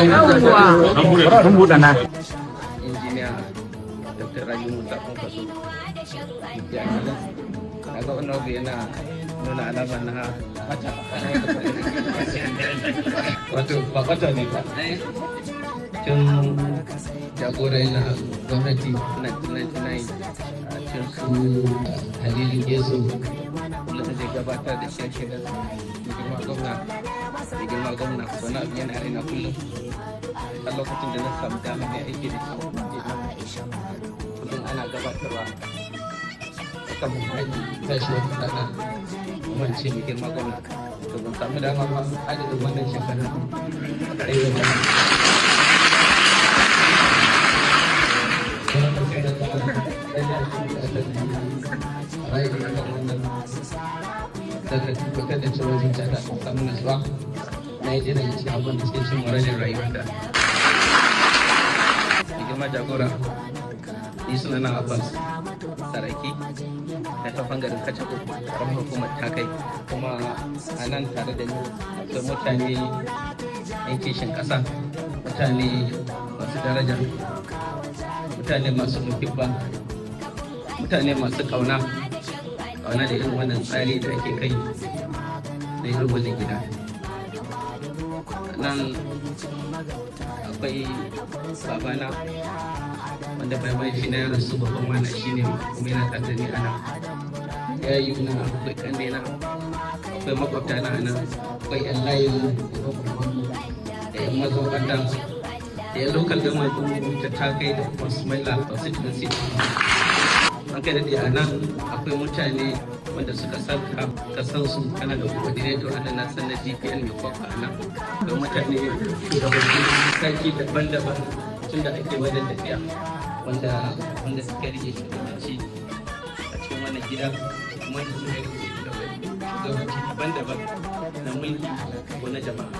yawwa sun buɗe na injiniya Dr. Rabi Musa Kwankwaso ya ga wannan abu yana nuna alamar na mata wato ba mata ne ba tun jagora yana gwamnati 1999 a cikin su Halilu Gezo kullum zai gabatar da shirye-shiryen girma gwamna wani abu yana raina kullum a lokacin da na samu damar da aiki da shi kullum ana gabatarwa a kan muhalli tashi wata rana kuma ce mai girma gwamna to ban samu dama ba adadin wannan shekara a rayuwar da daga tabbatar da cewa zuciya ta samu nasuwa na yi ɗaya cikin abin da suke cin moralin rayuwar da girma jagora ni suna na Abbas Saraki da ta garin Kacako karamar hukumar Takai kuma a nan tare da ni akwai mutane yan kishin ƙasa mutane masu daraja mutane masu muhibba mutane masu ƙauna da irin wannan tsari da ake kai da irin wannan gida nan akwai babana wanda bai mai shi na yaran su babban mana shi ne kuma yana tare da ni a nan yayi na akwai kande na akwai makwabta na a nan akwai yan layin da yan mazaukata da yan lokal gama ta takai da kuma sumaila constituency an kai daɗe a nan akwai mutane wanda suka san ka san su kana da coordinator a nan san na DPN mai kwakwa a nan da mutane shugabanni saki daban-daban tun da ake wajen tafiya wanda suka rike shugabanci a cikin wannan gida kuma da suka rike shugabanci daban-daban na mulki ko na jama'a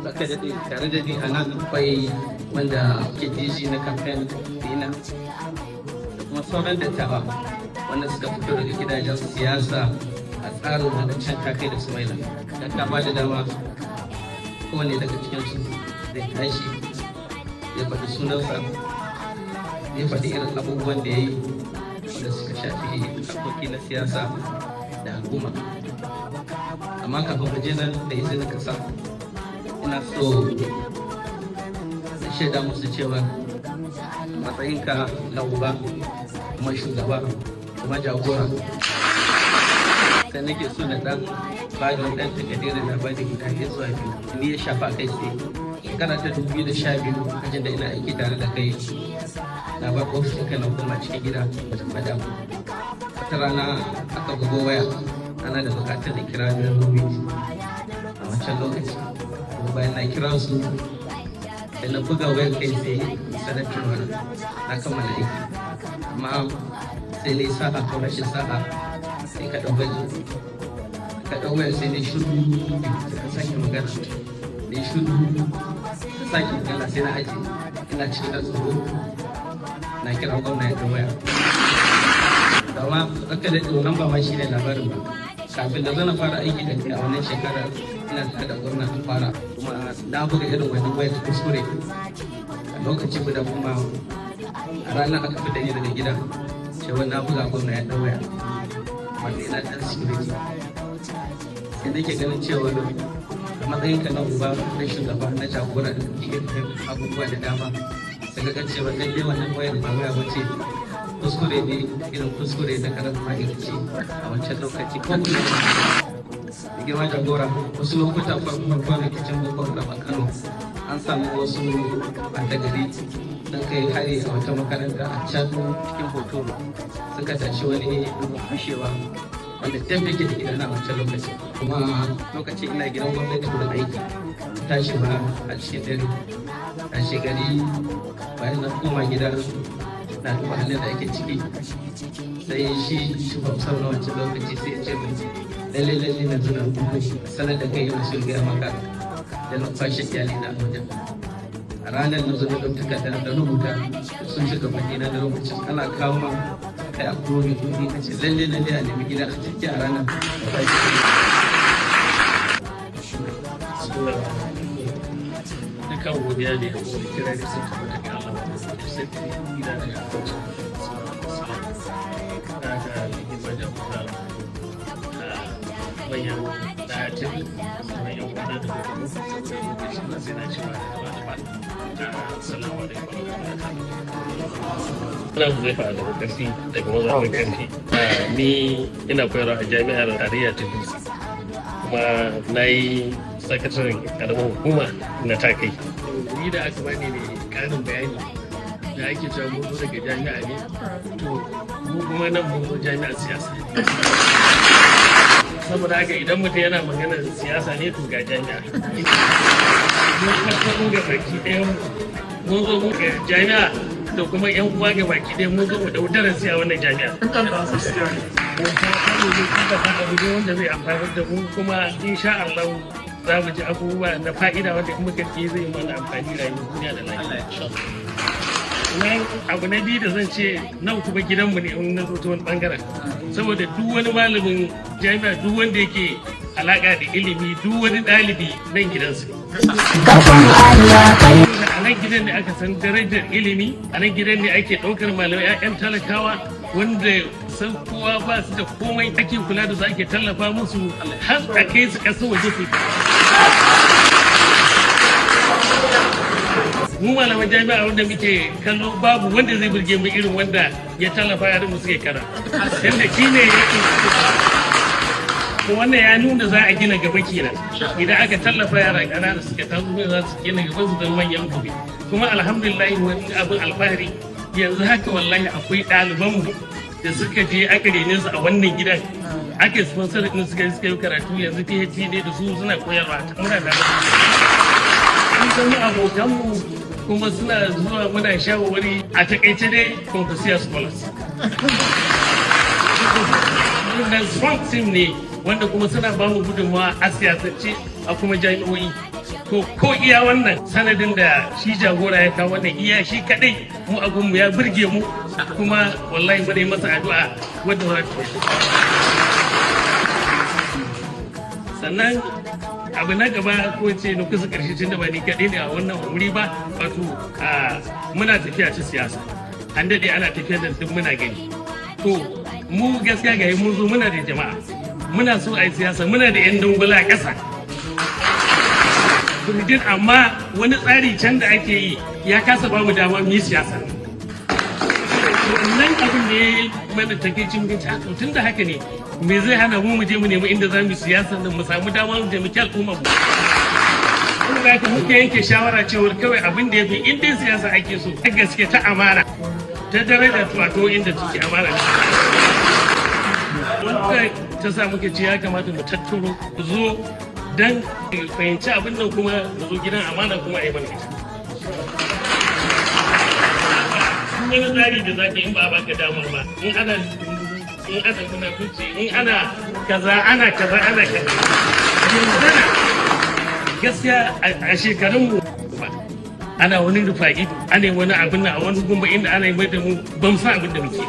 aka daɗe tare da ni a nan akwai wanda ke dishi na campaign dina kuma sauran dattawa wanda suka fito daga gidajen siyasa a tsarin wadancan takai da sumaila da ta ba da dama kowane daga cikinsu zai tashi ya faɗi sunansa ya faɗi irin abubuwan da ya yi wanda suka shafi harkoki na siyasa da al'umma amma kafin mu je nan da izinin kasa ina so da shaida musu cewa matsayinka na uba kuma shugaba kuma jagora sai nake so na dan bajin dan takadirin na bada guda ɗaya zuwa biyu ni ya shafa kai sai shekara ta 2012 lokacin da ina aiki tare da kai na bar ofis kai na koma cikin gida wajen madam wata rana aka bugo waya ana da bukatar da kira biyar gwamnati a wancan lokaci bayan na kira su da na buga wayar kai sai sanar cewa na kammala aiki amma sai ne sa'a ko rashin sa'a sai ka ɗau wayar sai ne shuru ka sake magana ne shuru ka sake magana sai na aji ina cikin da tsoro na kira gwamna ya waya amma aka da nan ba ma shi ne labarin ba kafin da zana fara aiki da kai a wannan shekarar ina tare da gwamna ta fara kuma na buga irin wani wayar kuskure a lokaci guda kuma a ranar aka fita ni daga gida cewa na buga gwamna ya ɗau waya wanda yana ɗan security sai nake ganin cewa a matsayinka na uba na shugaba na jagora da kike abubuwa da dama sai ga cewa lalle wannan wayar ba waya bace kuskure ne irin kuskure da karan ma'aikaci a wancan lokaci ko kuma da girma jagora wasu lokuta farko rikicin boko haram a Kano an samu wasu ɓata gari don kai hari a wata makaranta a can cikin hotoro suka tashi wani rubun fashewa wanda dam yake da gidana a wancan lokaci kuma lokaci ina gidan gwamnati wurin aiki tashi ba a cikin dare tashi gari bayan na koma gida na duba halin da ake ciki sai shi shugaban sau na wancan lokaci sai ya ce min lalle na zuna sanar da kai yana so gaya maka da numfashin iyali na wajen a ranar na zo da takarda da rubuta sun shiga madina da lokacin ana kawo ma kai a kuro da kudi ka ce lalle a nemi gida a cikin a ranar dukkan godiya da yabo da kira da sun tabbata ga Allah da sai gida daga kwanci daga hikimar da kuma bayan ɗatin bayan wadda da kuma saboda lokacin da sai na ci ba da salamu alaikum ina zai fara daga ƙarfi daga mazaɓin ƙarfi ni ina koyarwa a jami'ar tarayya ta dutse kuma na yi sakataren karamar hukuma na takai. Ni da aka bani ne karin bayani da ake cewa mun zo daga jami'a ne, to mu kuma nan mun zo jami'ar siyasa. Saboda haka idan mutum yana maganar siyasa ne to ga jami'a. Mun farko ga baki ɗaya mun zo mu ga jami'a da kuma yan uwa ga baki ɗaya mun zo mu da darasi a wannan jami'a. Wanda zai amfani da mu kuma insha Allah za mu ji abubuwa na fa'ida wanda kuma gaske zai mana amfani rayuwar duniya da lafiya. Abu na biyu da zan ce nan kuma gidanmu ne in na zo ta wani bangaren saboda duk wani malamin jami'a duk wanda yake alaka da ilimi duk wani ɗalibi nan gidansu. A nan gidan ne aka san darajar ilimi, a nan gidan ne ake ɗaukar malamai 'ya'yan talakawa wanda san kowa ba su da komai ake kula da su ake tallafa musu har a kai su ƙasar waje su. Mu malaman jami'a wanda muke kallo babu wanda zai burge mu irin wanda ya tallafa yaran mu suke kara. Yanda shi ne yake wannan ya nuna za a gina gaba kenan idan aka tallafa yara ƙanana suka taso za su gina gaban su don manyan gobe. Kuma alhamdulillah wani abin alfahari yanzu haka wallahi akwai ɗalibanmu da suka je aka rene su a wannan gidan ake sponsor din suka yi karatu yanzu PhD ne da su suna koyarwa muna da sun san abokanmu kuma suna zuwa muna shawarwari a takaice dai Confucius Scholars. Wannan strong team ne wanda kuma suna ba mu gudunmawa a siyasance a kuma jami'o'i. Ko iya wannan sanadin da shi jagora ya kawo wannan iya shi kadai mu abun mu ya burge mu kuma wallahi mu dai masa addu'a wanda za ta sannan abu na gaba ko ce na kusa karshe tun da ba ni kadai ne a wannan wuri ba wato muna tafiya ta siyasa an dade ana tafiya da duk muna gani to mu gaskiya ga mun zo muna da jama'a muna so a yi siyasa muna da yan dangwala a ƙasa kudin amma wani tsari can da ake yi ya kasa ba mu dama mu yi siyasa wannan abin da ya yi mana takeicin binci a tun da haka ne me zai hana mu je mu nemi inda za mu yi siyasa nan mu samu dama mu taimaki al'umma mu kuma za ka muke yanke shawara cewar kawai abin da ya fi in dai siyasa ake so ta gaske ta amana ta daraja wato inda take amana wanda ta sa muke ce ya kamata mu tattaro zo don fahimci abin nan kuma da zo gidan amana kuma a yi mana ita. Sun wani tsari da za ka yi ba a baka damar ba, in ana munafunci, in ana kaza. Gaskiya a shekarunmu ana wani rufa ido, ana wani abin nan a wani gumba inda ana yi mai da mu ban san abin da muke.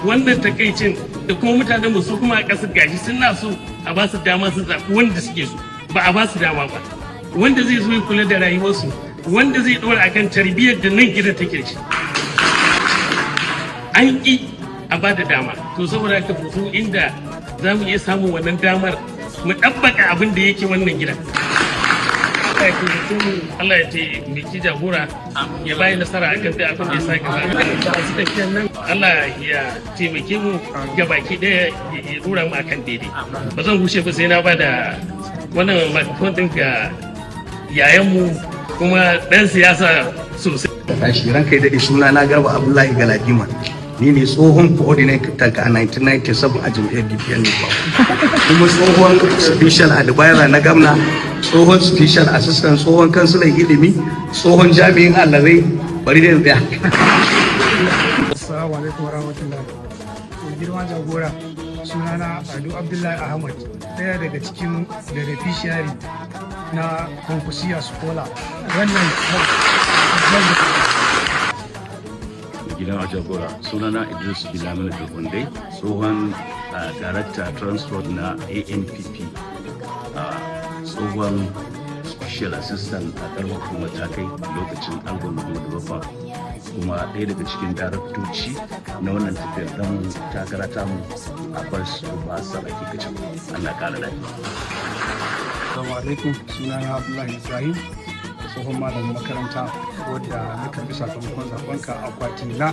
Wannan takaicin da kuma mutanen su kuma a ƙasar gashi suna so a ba su dama su zaɓi wanda suke so ba a ba su dama ba wanda zai zo ya kula da rayuwarsu wanda zai ɗora akan tarbiyyar da nan gidan take shi an ƙi a ba da dama to saboda haka fito inda za mu iya samun wannan damar mu ɗabbaka abin da yake wannan gidan Allah ya taimaki jagora ya bayi nasara a kan abin da ya sa gaba. Nan Allah ya taimake mu ga baki ɗaya ya dora mu akan daidai. Ba zan gushe ba sai na ba da wannan microphone ɗin ga yayanmu kuma ɗan siyasa sosai. Tashi ranka ya daɗe suna na Garba Abdullahi Galadima. Ni ne tsohon coordinator a 1997 a jam'iyyar DPN ne kuma tsohon special advisor na gamna tsohon special assistant tsohon kansulan ilimi tsohon jami'in allarai bari da tsaya. Assalamu alaikum warahmatullahi. Girma jagora sunana Ado Abdullahi Ahmad ɗaya daga cikin beneficiary na Confucius Scholars. Wannan gidan jagora sunana Idris Bilamin Dukundai tsohon director transport na ANPP tsohon special assistant a ƙarfin hukumar ta kai lokacin angon da bafa kuma ɗaya daga cikin daraktoci na wannan tafiyar dan takara ta mu a bar su ba sa baki kacin Allah ƙara lafiya. Assalamu alaikum, sunana Abdullahi Ibrahim, tsohon malamin makaranta wadda na karbi sakamakon zaɓenka a akwatin na a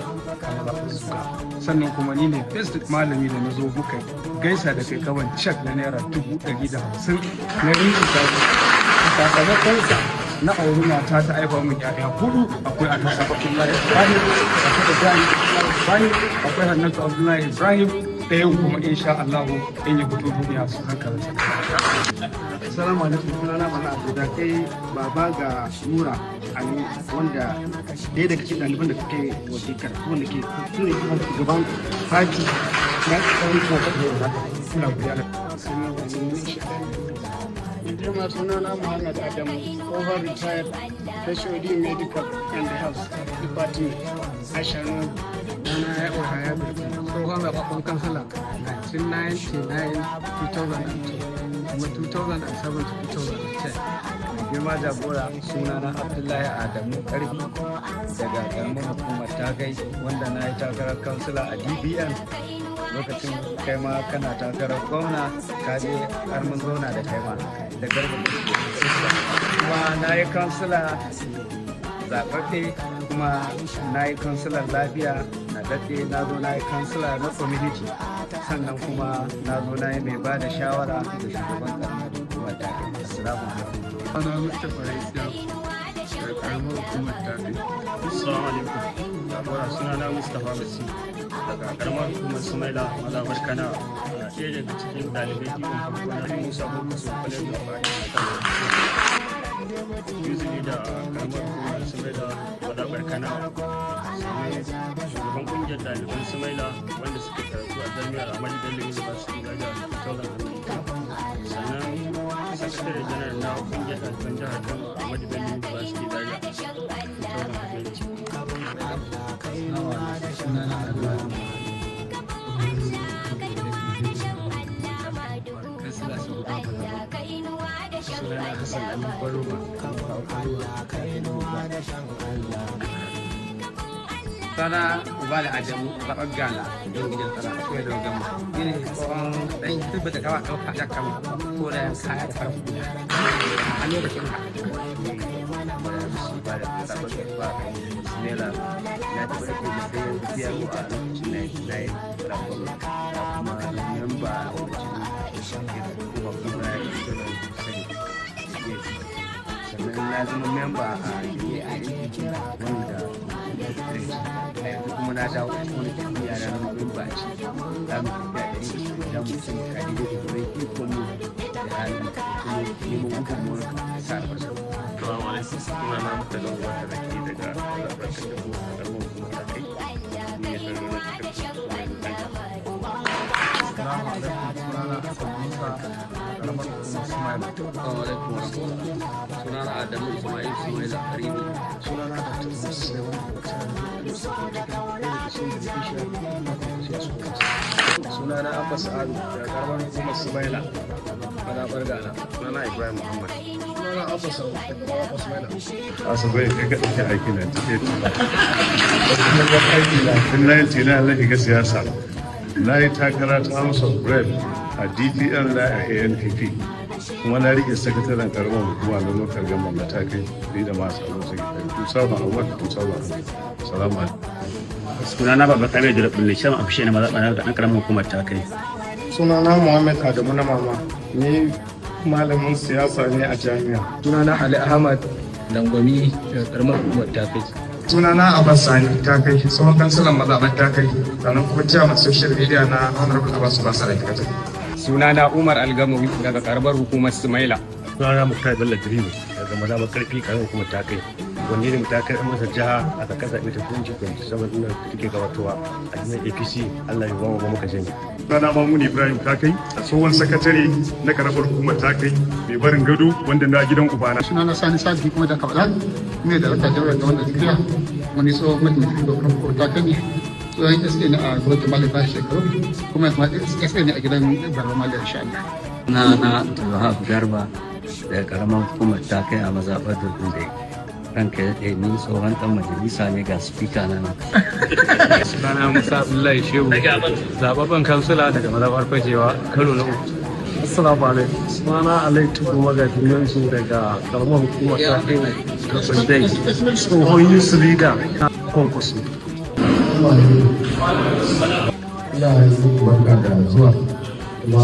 mazaɓar zuga. Sannan kuma ni ne best malami da na zo muka gaisa da kai kawan cek na naira 150 na rinjin sakamakonsa na auri mata ta haifa min ƴaƴa 4 akwai Anasa Abdullahi Ibrahim, akwai Ibrahim Ibrahim, akwai Hannatu Abdullahi Ibrahim, ɗayan kuma insha Allah in ya fito duniya su zan karanta. Assalamu alaikum, sunana Bala Abdullahi, da kai baba ga Nura Ali wanda ɗaya daga cikin ɗaliban da kake wasikar wanda ke tuni kuma gaban haji na tsawon kuma da suna guda da Jama'a sunana Muhammad Adamu, over retired HOD Medical and Health Department, Ashanu, Nana ya Ohaya Birkin, tsohon gabaɓɓen kansala 1999-2002, kuma 2007-2010. Girma jagora sunana Abdullahi Adamu Karfi daga ƙaramin hukumar Tagai wanda na yi takarar kansila a DBN. Lokacin kai ma kana takarar gwamna ka je har mun zauna da kai ma da garba kuma na yi kansila zaɓaɓɓe kuma na yi kansilar lafiya na daɗe na zo na yi kansila na community sannan kuma na zo na yi mai ba da shawara da shugaban ƙaramar hukumar Tagai. Assalamu alaikum. Ana Mustapha Isiya daga ƙaramar hukumar Tagai. Assalamu alaikum. Jagora sunana Mustapha Basi daga karamar hukumar Sumaila Mazabar Kana, ɗaya daga cikin ɗalibai ɗin farko na Musa Bokusu Kwalejin Fahimta a kan Yuzuri da karamar hukumar Sumaila Mazabar Kana, sannan shugaban ƙungiyar ɗaliban Sumaila wanda suke karatu a jami'ar Ahmadu Bello University Zaria 2019, sannan sakatare janar na ƙungiyar ɗaliban jihar Kano Ahmadu Bello University Zaria 2020. Sunana Hassan Ali Baruma. Sana Ubali Adamu zaɓar Ghana don gidan tsara akwai da gama. Yin tsohon ɗan tabbata kawa ɗauka ya kama ko da yan kaya da farko. A lokacin ka. Ba da zaɓar da ba Nela ya taɓa da ke da sayan biya ko a lokacin na yi kuma memba a lokacin kuma kuma ya yi sannan na zama memba a wanda a yanzu kuma na dawo wani tafiya na zama memba a ci za mu tafiya da su da mutum kadi da kuma ikon mu da halin kuma neman gudunmuwar ka sa albarka. Assalamu alaikum, suna na mutanen wata da ke daga zaɓarkar da mu a ƙarfin hukumar ta kai ni ya zaro na cikin kuma yanzu ɗan Assalamu alaikum, sunana Hassan Musa ƙaramar hukumar Sumaila. Assalamu alaikum warahmatullahi. Sunana Adamu Ismail Sumaila Karimi. Sunana Dr. Musa Sunana Abbas Sa'adu daga karamar hukumar Sumaila mazaɓar Ghana. sunana Ibrahim Muhammad. Sunana Abbas Sa'adu daga karamar Sumaila. Asabai kai ka ɗauki aiki na take tun 99 na shiga siyasa na yi takara ta House of Rep a DPN da a ANPP kuma na rike sakataren karamar hukuma na local government matakai da masu abin su gida tusawa a wata tusawa salamu alaikum. Sunana Baba Kabir da Rabin Lisham a fishe na mazaɓa na ƙaramin hukumar Takai. Sunana Muhammad Adamu na mama, ni malamin siyasa ne a jami'a. Sunana Ali Ahmad Dangwami daga karamar hukumar Takai. Sunana Abbas Sani Takai, tsohon kansilan mazaɓar Takai, sannan kuma chairman social media na Honorable Abbas Basara Takai. Sunana Umar Algamawi daga karamar hukumar Sumaila. Sunana Muktar Bello Dirimi daga mazaɓar ƙarfi ƙaramin hukumar Takai. Wani ne matakai masa jiha a kan zaɓe ta kunci kwanci saboda da take gabatowa a jami'ar APC Allah ya ba mu muka jini. Sunana Mamun Ibrahim Takai, a tsohon sakatare na karamar hukumar Takai mai barin gado wanda na gidan ubana. Sunana Sani Sadi kuma da Kabala, ne da raka jawar da wanda tafiya, wani tsohon mutum da kuma Takai ne. Tsohon SK ne a gwamnatin Mali ba shekaru, kuma SK ne a gidan Barba Mali insha Allah. Na Abdulwahab Garba daga karamar hukumar ta kai a mazaɓar Durbin da ranka ya ɗaya ni tsohon ɗan majalisa ne ga spika na nan. Sunana Musa Abdullahi Shehu, zababben kansila daga mazaɓar Fajewa karo na uku. Assalamu alaikum. Sunana Alai Tuku Magajinansu daga karamar hukumar ta kai Durbin dai tsohon youth leader na Kwankwaso. Ina yi barka da zuwa kuma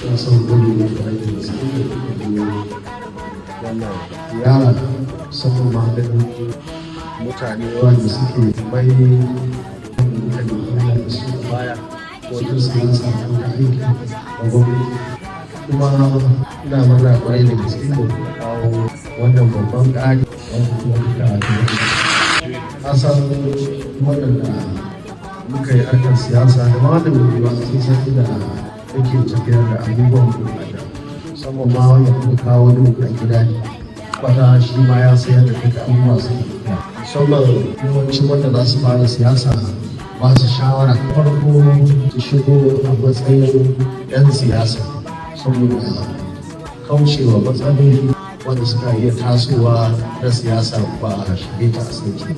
ina son gudu da ake da su wannan ziyara musamman ma ganin mutane wanda suke mai da su baya wajen siyasa da aiki a gwamnati kuma ina mana kwarai da gaske da kawo wannan babban ƙari wanda kuma duka a san waɗanda muka yi harkar siyasa da ma da muke ba sun san da yake tafiyar da abubuwan bukata musamman ma wanda kuma kawo duk a gida ne kwata shi ma ya sayar da duka abubuwa su tafiya musamman yawanci wanda za su fara siyasa ba su shawara farko su shigo a matsayin 'yan siyasa saboda kaucewa matsaloli wanda suka iya tasowa na siyasa ba a shige ta a sauki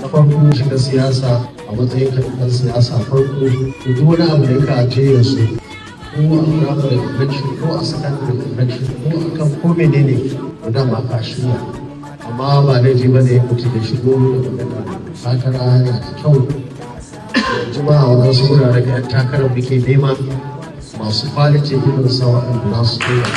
na farko shiga siyasa a matsayin karɓar siyasa farko duk wani abu da ka je ya so ko a primary convention ko a secondary convention ko a kan ko menene to dama ka shirya amma ba laifi ba ne mutum da shigo da magana takara yana da kyau yanzu ma a wadansu wurare da 'yan takarar muke nema masu kwaliti irin sa waɗanda za su koya